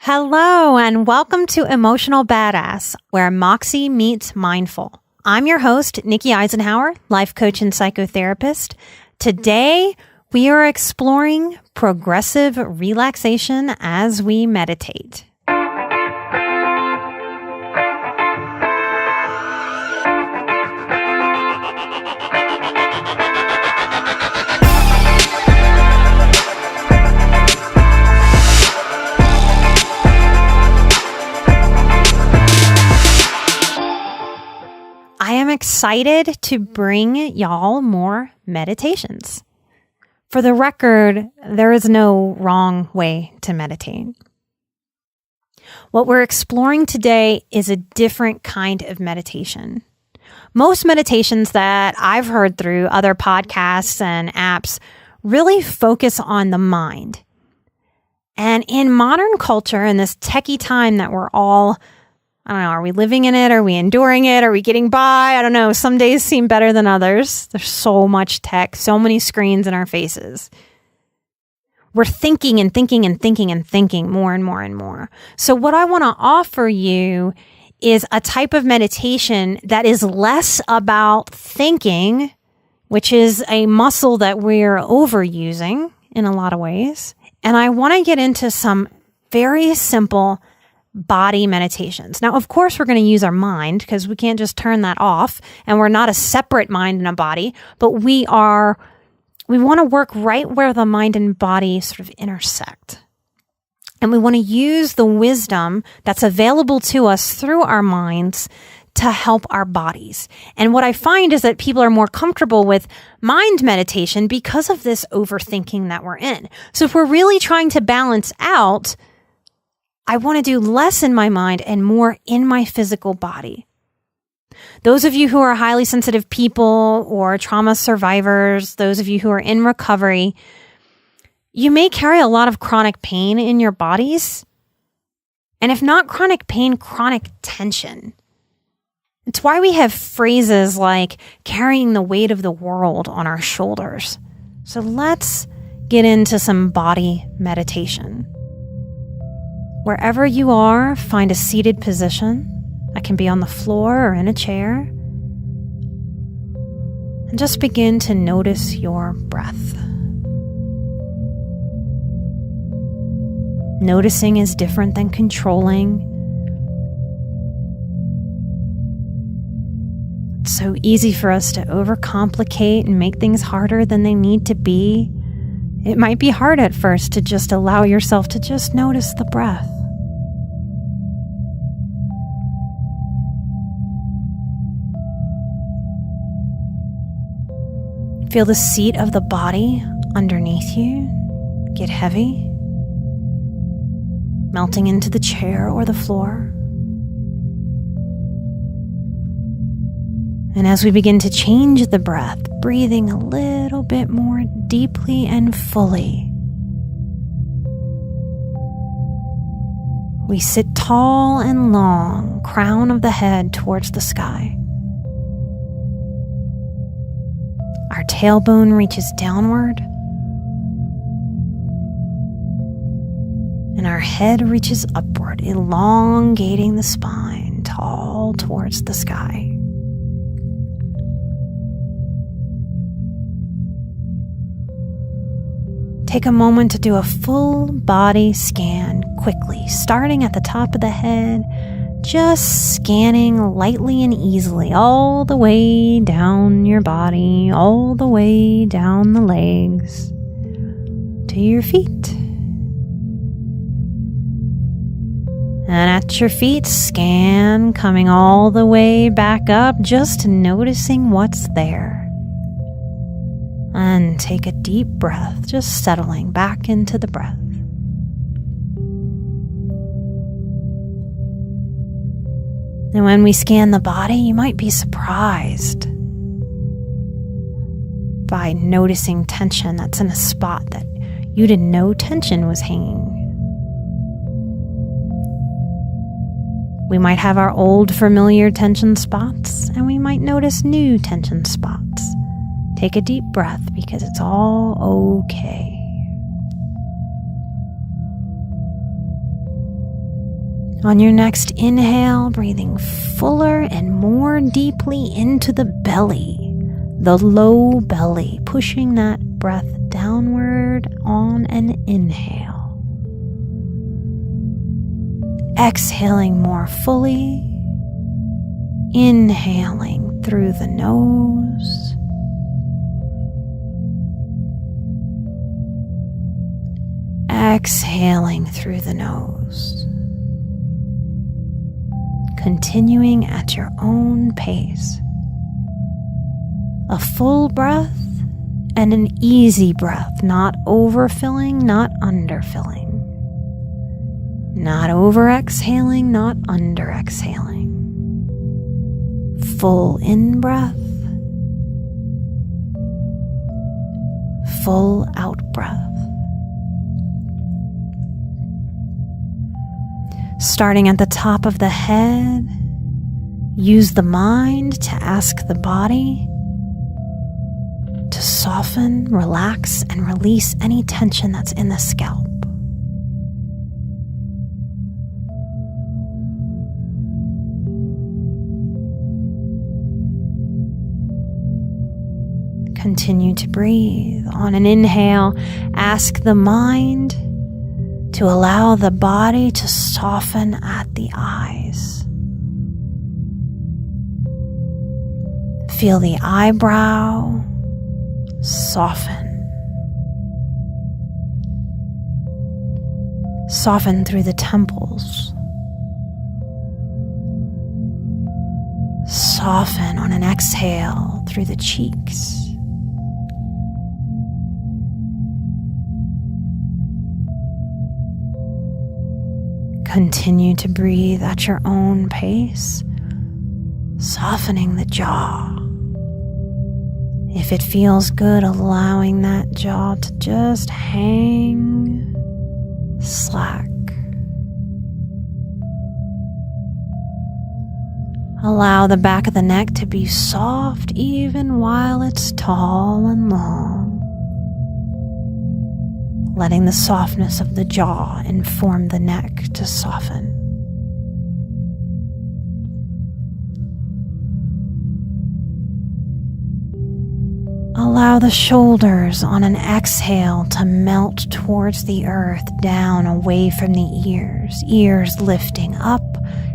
Hello, and welcome to Emotional Badass, where Moxie meets mindful. I'm your host, Nikki Eisenhower, life coach and psychotherapist. Today, we are exploring progressive relaxation as we meditate. I am excited to bring y'all more meditations. For the record, there is no wrong way to meditate. What we're exploring today is a different kind of meditation. Most meditations that I've heard through other podcasts and apps really focus on the mind. And in modern culture, in this techie time that we're all are we living in it? Are we enduring it? Are we getting by? I don't know. Some days seem better than others. There's so much tech, so many screens in our faces. We're thinking and thinking and thinking and thinking more and more and more. So what I want to offer you is a type of meditation that is less about thinking, which is a muscle that we're overusing in a lot of ways. And I want to get into some very simple body meditations. Now, of course, we're going to use our mind because we can't just turn that off, and we're not a separate mind and a body, but we want to work right where the mind and body sort of intersect. And we want to use the wisdom that's available to us through our minds to help our bodies. And what I find is that people are more comfortable with mind meditation because of this overthinking that we're in. So if we're really trying to balance out, I want to do less in my mind and more in my physical body. Those of you who are highly sensitive people or trauma survivors, those of you who are in recovery, you may carry a lot of chronic pain in your bodies. And if not chronic pain, chronic tension. It's why we have phrases like carrying the weight of the world on our shoulders. So let's get into some body meditation. Wherever you are, find a seated position. That can be on the floor or in a chair. And just begin to notice your breath. Noticing is different than controlling. It's so easy for us to overcomplicate and make things harder than they need to be. It might be hard at first to just allow yourself to just notice the breath. Feel the seat of the body underneath you get heavy, melting into the chair or the floor. And as we begin to change the breath, breathing a little bit more deeply and fully, we sit tall and long, crown of the head towards the sky. Our tailbone reaches downward, and our head reaches upward, elongating the spine tall towards the sky. Take a moment to do a full body scan quickly, starting at the top of the head, just scanning lightly and easily all the way down your body, all the way down the legs to your feet. And at your feet, scan coming all the way back up, just noticing what's there. And take a deep breath, just settling back into the breath. And when we scan the body, you might be surprised by noticing tension that's in a spot that you didn't know tension was hanging. We might have our old familiar tension spots, and we might notice new tension spots. Take a deep breath because it's all okay. On your next inhale, breathing fuller and more deeply into the belly, the low belly, pushing that breath downward on an inhale. Exhaling more fully, inhaling through the nose. Exhaling through the nose. Continuing at your own pace. A full breath and an easy breath, not overfilling, not underfilling. Not over exhaling, not under exhaling. Full in breath, full out breath. Starting at the top of the head, use the mind to ask the body to soften, relax, and release any tension that's in the scalp. Continue to breathe. On an inhale, ask the mind to allow the body to soften at the eyes. Feel the eyebrow soften. Soften through the temples. Soften on an exhale through the cheeks. Continue to breathe at your own pace, softening the jaw. If it feels good, allowing that jaw to just hang slack. Allow the back of the neck to be soft even while it's tall and long. Letting the softness of the jaw inform the neck to soften. Allow the shoulders on an exhale to melt towards the earth, down away from the ears. Ears lifting up,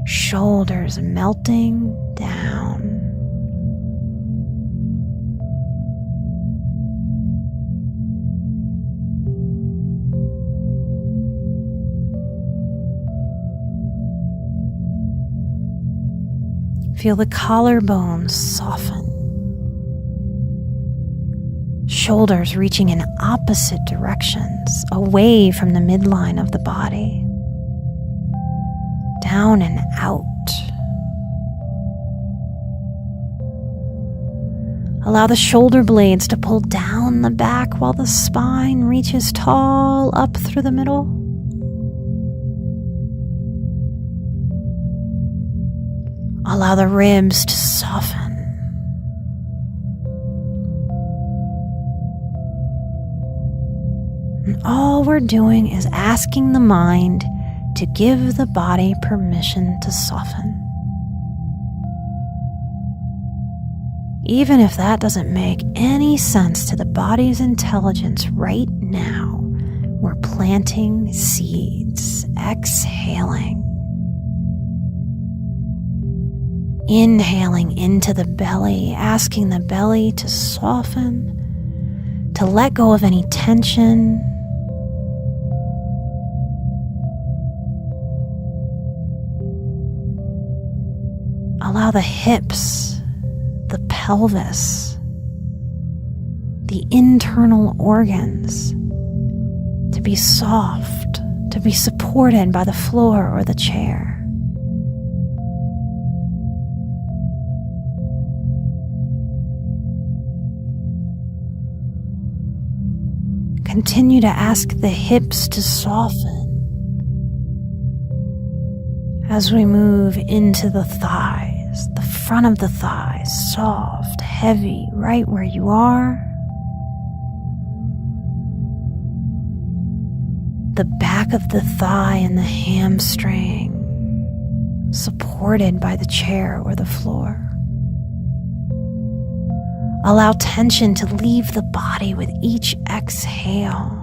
shoulders melting down. Feel the collarbones soften. Shoulders reaching in opposite directions, away from the midline of the body. Down and out. Allow the shoulder blades to pull down the back while the spine reaches tall up through the middle. Allow the ribs to soften. And all we're doing is asking the mind to give the body permission to soften. Even if that doesn't make any sense to the body's intelligence right now, we're planting seeds, exhaling. Inhaling into the belly, asking the belly to soften, to let go of any tension. Allow the hips, the pelvis, the internal organs to be soft, to be supported by the floor or the chair. Continue to ask the hips to soften as we move into the thighs, the front of the thighs, soft, heavy, right where you are. The back of the thigh and the hamstring, supported by the chair or the floor. Allow tension to leave the body with each exhale.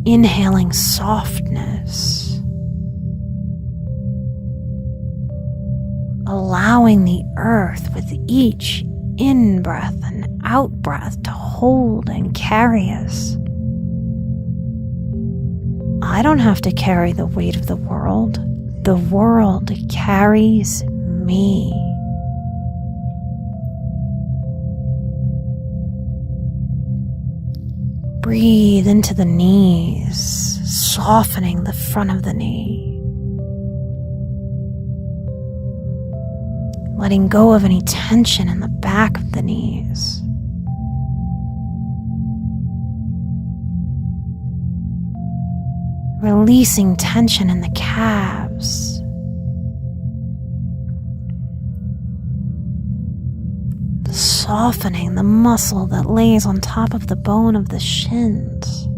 Inhaling softness. Allowing the earth with each in-breath and out-breath to hold and carry us. I don't have to carry the weight of the world. The world carries me. Breathe into the knees, softening the front of the knee. Letting go of any tension in the back of the knees. Releasing tension in the calves. Softening the muscle that lays on top of the bone of the shins.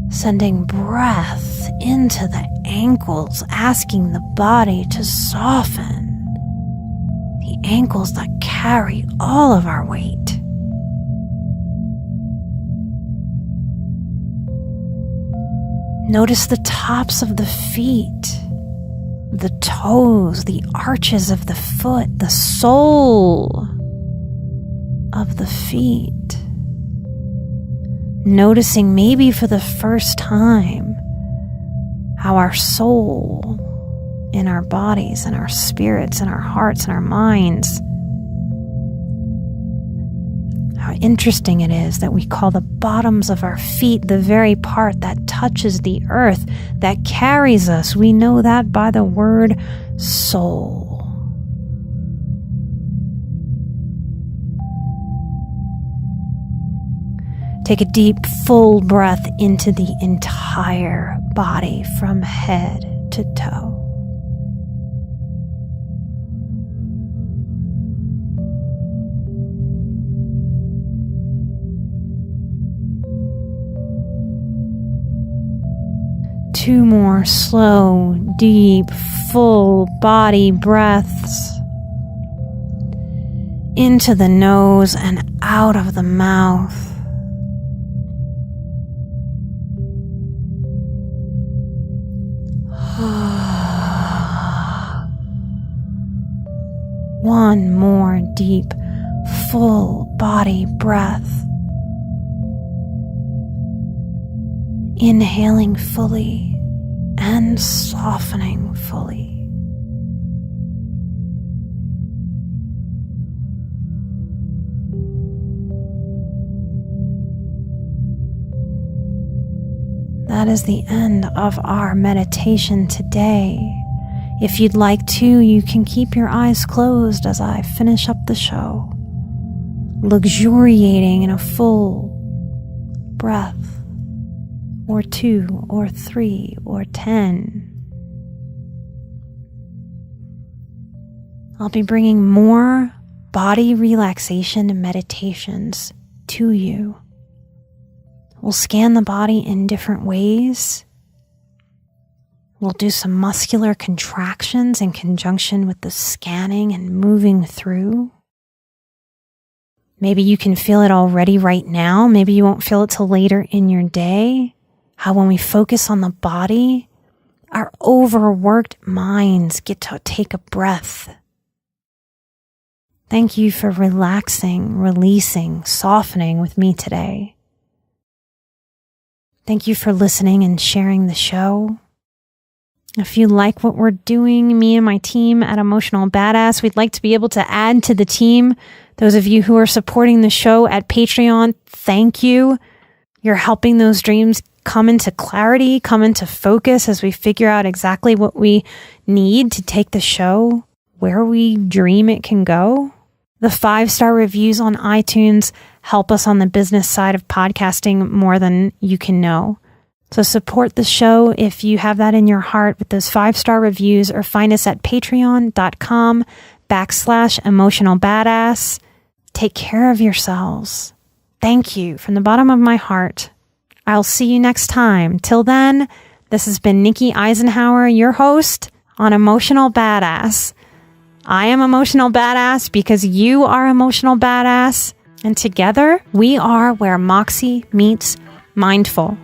Sending breath into the ankles, asking the body to soften. The ankles that carry all of our weight. Notice the tops of the feet, the toes, the arches of the foot, the sole of the feet. Noticing maybe for the first time how our soul in our bodies and our spirits and our hearts and our minds, how interesting it is that we call the bottoms of our feet the very part that touches the earth, that carries us. We know that by the word soul. Take a deep, full breath into the entire body from head to toe. Two more slow, deep, full body breaths into the nose and out of the mouth. One more deep, full body breath. Inhaling fully and softening fully. That is the end of our meditation today. If you'd like to, you can keep your eyes closed as I finish up the show, luxuriating in a full breath, or 2, or 3, or 10. I'll be bringing more body relaxation meditations to you. We'll scan the body in different ways. We'll do some muscular contractions in conjunction with the scanning and moving through. Maybe you can feel it already right now. Maybe you won't feel it till later in your day. How when we focus on the body, our overworked minds get to take a breath. Thank you for relaxing, releasing, softening with me today. Thank you for listening and sharing the show. If you like what we're doing, me and my team at Emotional Badass, we'd like to be able to add to the team. Those of you who are supporting the show at Patreon, thank you. You're helping those dreams come into clarity, come into focus as we figure out exactly what we need to take the show where we dream it can go. The 5-star reviews on iTunes help us on the business side of podcasting more than you can know. So support the show if you have that in your heart with those 5-star reviews, or find us at patreon.com/emotionalbadass. Take care of yourselves. Thank you from the bottom of my heart. I'll see you next time. Till then, this has been Nikki Eisenhower, your host on Emotional Badass. I am Emotional Badass because you are Emotional Badass. And together, we are where Moxie meets mindful.